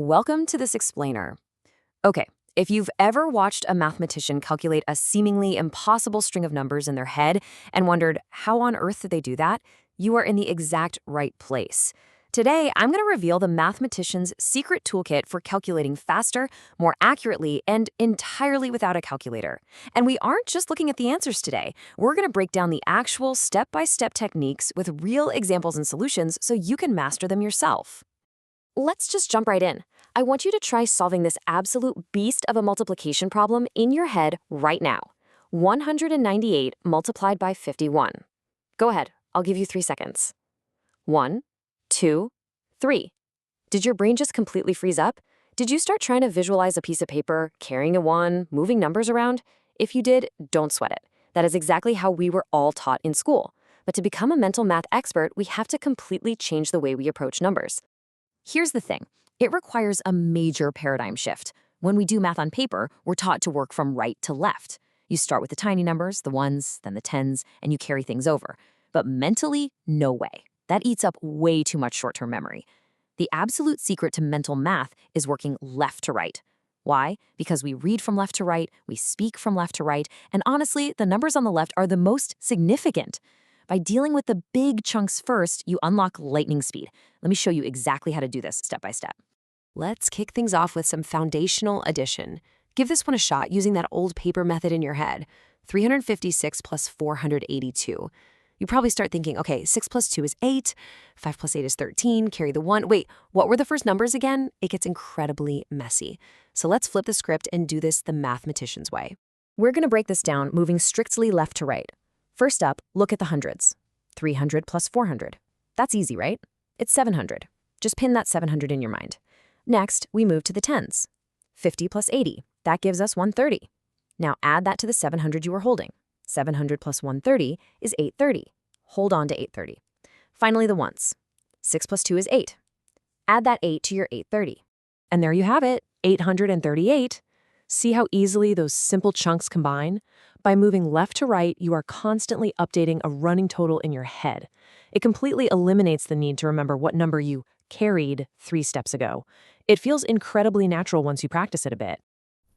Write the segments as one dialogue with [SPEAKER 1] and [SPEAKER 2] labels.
[SPEAKER 1] Welcome to this explainer. Okay, if you've ever watched a mathematician calculate a seemingly impossible string of numbers in their head and wondered how on earth did they do that, you are in the exact right place. Today, I'm going to reveal the mathematician's secret toolkit for calculating faster, more accurately, and entirely without a calculator. And we aren't just looking at the answers today. We're going to break down the actual step-by-step techniques with real examples and solutions so you can master them yourself. Let's just jump right in. I want you to try solving this absolute beast of a multiplication problem in your head right now. 198 multiplied by 51. Go ahead, I'll give you 3 seconds. 1, 2, 3. Did your brain just completely freeze up? Did you start trying to visualize a piece of paper, carrying a 1, moving numbers around? If you did, don't sweat it. That is exactly how we were all taught in school. But to become a mental math expert, we have to completely change the way we approach numbers. Here's the thing. It requires a major paradigm shift. When we do math on paper, we're taught to work from right to left. You start with the tiny numbers, the ones, then the tens, and you carry things over. But mentally, no way. That eats up way too much short-term memory. The absolute secret to mental math is working left to right. Why? Because we read from left to right, we speak from left to right, and honestly, the numbers on the left are the most significant. By dealing with the big chunks first, you unlock lightning speed. Let me show you exactly how to do this step by step. Let's kick things off with some foundational addition. Give this one a shot using that old paper method in your head. 356 plus 482. You probably start thinking, okay, 6 plus 2 is 8, 5 plus 8 is 13, carry the 1. Wait, what were the first numbers again? It gets incredibly messy. So let's flip the script and do this the mathematician's way. We're going to break this down moving strictly left to right. First up, look at the hundreds. 300 plus 400. That's easy, right? It's 700. Just pin that 700 in your mind. Next, we move to the tens. 50 plus 80. That gives us 130. Now add that to the 700 you were holding. 700 plus 130 is 830. Hold on to 830. Finally, the ones. 6 plus 2 is 8. Add that 8 to your 830. And there you have it, 838. See how easily those simple chunks combine? By moving left to right, you are constantly updating a running total in your head. It completely eliminates the need to remember what number you carried 3 steps ago. It feels incredibly natural once you practice it a bit.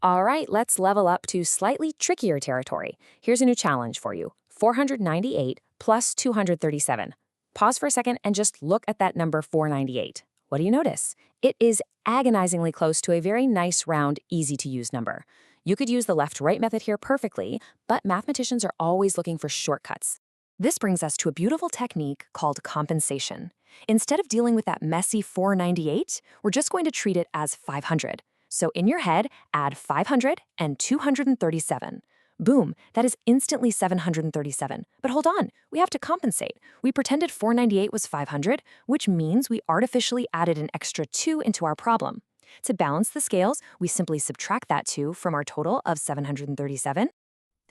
[SPEAKER 1] All right, let's level up to slightly trickier territory. Here's a new challenge for you. 498 plus 237. Pause for a second and just look at that number 498. What do you notice? It is agonizingly close to a very nice, round, easy-to-use number. You could use the left-right method here perfectly, but mathematicians are always looking for shortcuts. This brings us to a beautiful technique called compensation. Instead of dealing with that messy 498, we're just going to treat it as 500. So in your head, add 500 and 237. Boom, that is instantly 737. But hold on, we have to compensate. We pretended 498 was 500, which means we artificially added an extra 2 into our problem. To balance the scales, we simply subtract that 2 from our total of 737.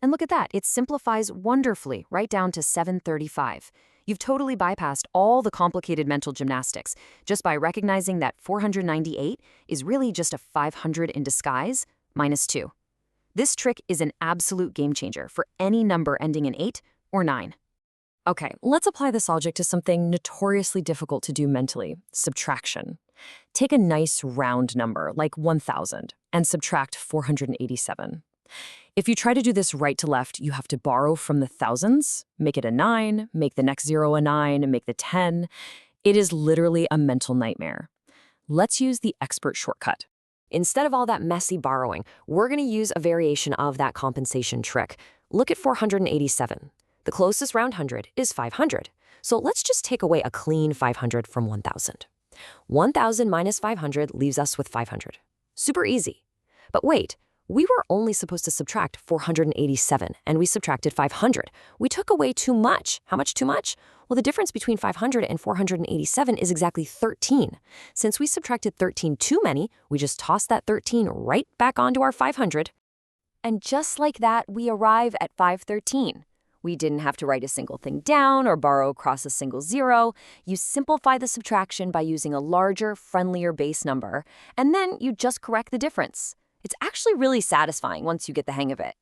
[SPEAKER 1] And look at that, it simplifies wonderfully right down to 735. You've totally bypassed all the complicated mental gymnastics just by recognizing that 498 is really just a 500 in disguise minus 2. This trick is an absolute game changer for any number ending in 8 or 9. Okay, let's apply this logic to something notoriously difficult to do mentally, subtraction. Take a nice round number like 1,000 and subtract 487. If you try to do this right to left, you have to borrow from the thousands, make it a 9, make the next 0 a 9, make the 10. It is literally a mental nightmare. Let's use the expert shortcut. Instead of all that messy borrowing, we're going to use a variation of that compensation trick. Look at 487. The closest round hundred is 500. So let's just take away a clean 500 from 1,000. 1,000 minus 500 leaves us with 500. Super easy. But wait. We were only supposed to subtract 487, and we subtracted 500. We took away too much. How much too much? Well, the difference between 500 and 487 is exactly 13. Since we subtracted 13 too many, we just tossed that 13 right back onto our 500. And just like that, we arrive at 513. We didn't have to write a single thing down or borrow across a single zero. You simplify the subtraction by using a larger, friendlier base number, and then you just correct the difference. It's actually really satisfying once you get the hang of it.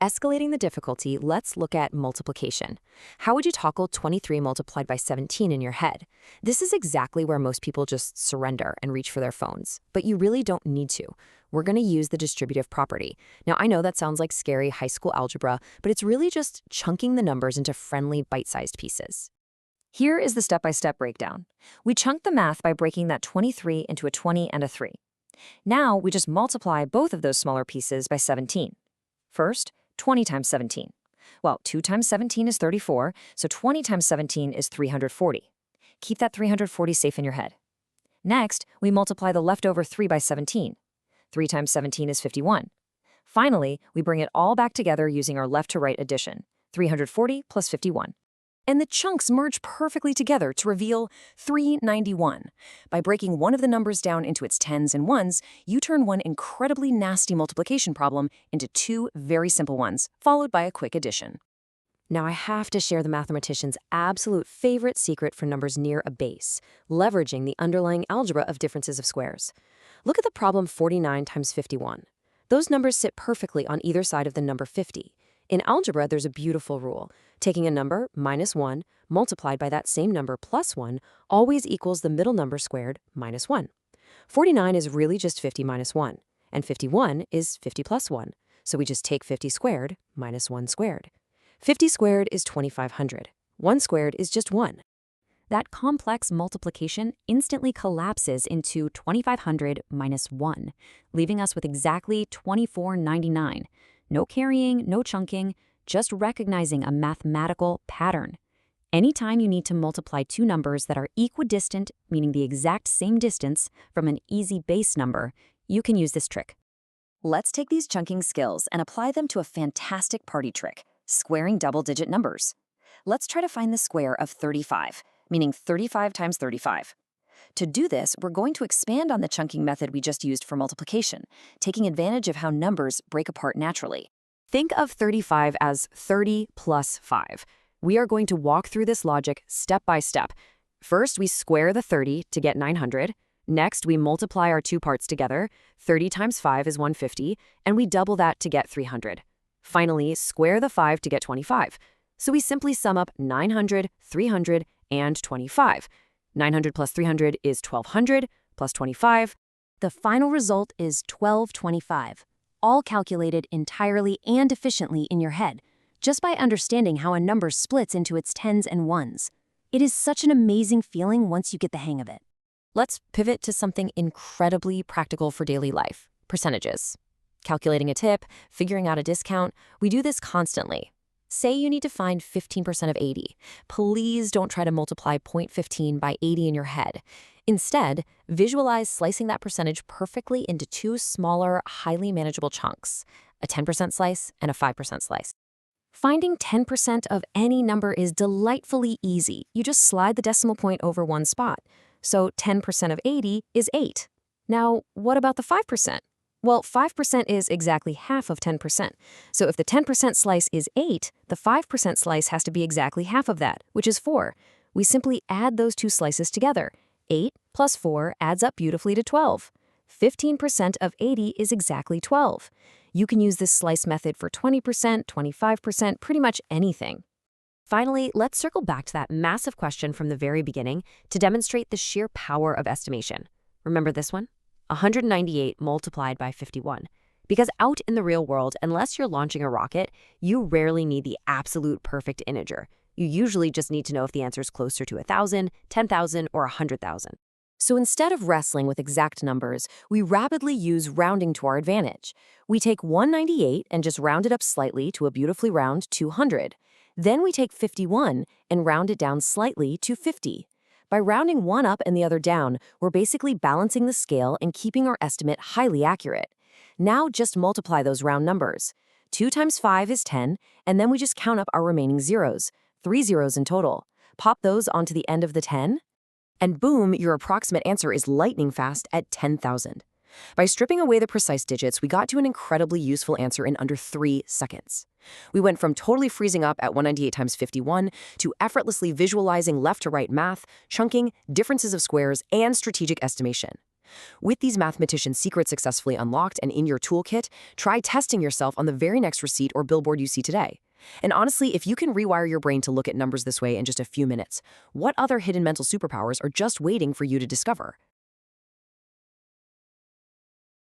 [SPEAKER 1] escalating the difficulty, let's look at multiplication. How would you tackle 23 multiplied by 17 in your head? This is exactly where most people just surrender and reach for their phones, but you really don't need to. We're going to use the distributive property. Now, I know that sounds like scary high school algebra, but it's really just chunking the numbers into friendly, bite-sized pieces. Here is the step-by-step breakdown. We chunk the math by breaking that 23 into a 20 and a 3. Now, we just multiply both of those smaller pieces by 17. First, 20 times 17. Well, 2 times 17 is 34, so 20 times 17 is 340. Keep that 340 safe in your head. Next, we multiply the leftover 3 by 17. 3 times 17 is 51. Finally, we bring it all back together using our left-to-right addition, 340 plus 51. And the chunks merge perfectly together to reveal 391. By breaking one of the numbers down into its tens and ones, you turn one incredibly nasty multiplication problem into two very simple ones, followed by a quick addition. Now I have to share the mathematician's absolute favorite secret for numbers near a base, leveraging the underlying algebra of differences of squares. Look at the problem 49 times 51. Those numbers sit perfectly on either side of the number 50. In algebra, there's a beautiful rule. Taking a number, minus 1, multiplied by that same number plus 1, always equals the middle number squared, minus 1. 49 is really just 50 minus 1, and 51 is 50 plus 1. So we just take 50 squared minus 1 squared. 50 squared is 2,500. 1 squared is just 1. That complex multiplication instantly collapses into 2,500 minus 1, leaving us with exactly 2,499. No carrying, no chunking, just recognizing a mathematical pattern. Anytime you need to multiply two numbers that are equidistant, meaning the exact same distance, from an easy base number, you can use this trick. Let's take these chunking skills and apply them to a fantastic party trick, squaring double-digit numbers. Let's try to find the square of 35, meaning 35 times 35. To do this, we're going to expand on the chunking method we just used for multiplication, taking advantage of how numbers break apart naturally. Think of 35 as 30 plus 5. We are going to walk through this logic step by step. First, we square the 30 to get 900. Next, we multiply our two parts together. 30 times 5 is 150, and we double that to get 300. Finally, square the 5 to get 25. So we simply sum up 900, 300, and 25. 900 plus 300 is 1,200, plus 25. The final result is 1,225, all calculated entirely and efficiently in your head, just by understanding how a number splits into its tens and ones. It is such an amazing feeling once you get the hang of it. Let's pivot to something incredibly practical for daily life, percentages. Calculating a tip, figuring out a discount, we do this constantly. Say you need to find 15% of 80. Please don't try to multiply 0.15 by 80 in your head. Instead, visualize slicing that percentage perfectly into two smaller, highly manageable chunks, a 10% slice and a 5% slice. Finding 10% of any number is delightfully easy. You just slide the decimal point over one spot. So 10% of 80 is 8. Now, what about the 5%? Well, 5% is exactly half of 10%. So if the 10% slice is 8, the 5% slice has to be exactly half of that, which is 4. We simply add those two slices together. 8 plus 4 adds up beautifully to 12. 15% of 80 is exactly 12. You can use this slice method for 20%, 25%, pretty much anything. Finally, let's circle back to that massive question from the very beginning to demonstrate the sheer power of estimation. Remember this one? 198 multiplied by 51. Because out in the real world, unless you're launching a rocket, you rarely need the absolute perfect integer. You usually just need to know if the answer is closer to 1,000, 10,000, or 100,000. So instead of wrestling with exact numbers, we rapidly use rounding to our advantage. We take 198 and just round it up slightly to a beautifully round 200. Then we take 51 and round it down slightly to 50. By rounding one up and the other down, we're basically balancing the scale and keeping our estimate highly accurate. Now just multiply those round numbers. 2 times 5 is 10, and then we just count up our remaining zeros, 3 zeros in total. Pop those onto the end of the 10, and boom, your approximate answer is lightning fast at 10,000. By stripping away the precise digits, we got to an incredibly useful answer in under 3 seconds. We went from totally freezing up at 198 times 51 to effortlessly visualizing left to right math, chunking, differences of squares, and strategic estimation. With these mathematician secrets successfully unlocked and in your toolkit, try testing yourself on the very next receipt or billboard you see today. And honestly, if you can rewire your brain to look at numbers this way in just a few minutes, what other hidden mental superpowers are just waiting for you to discover?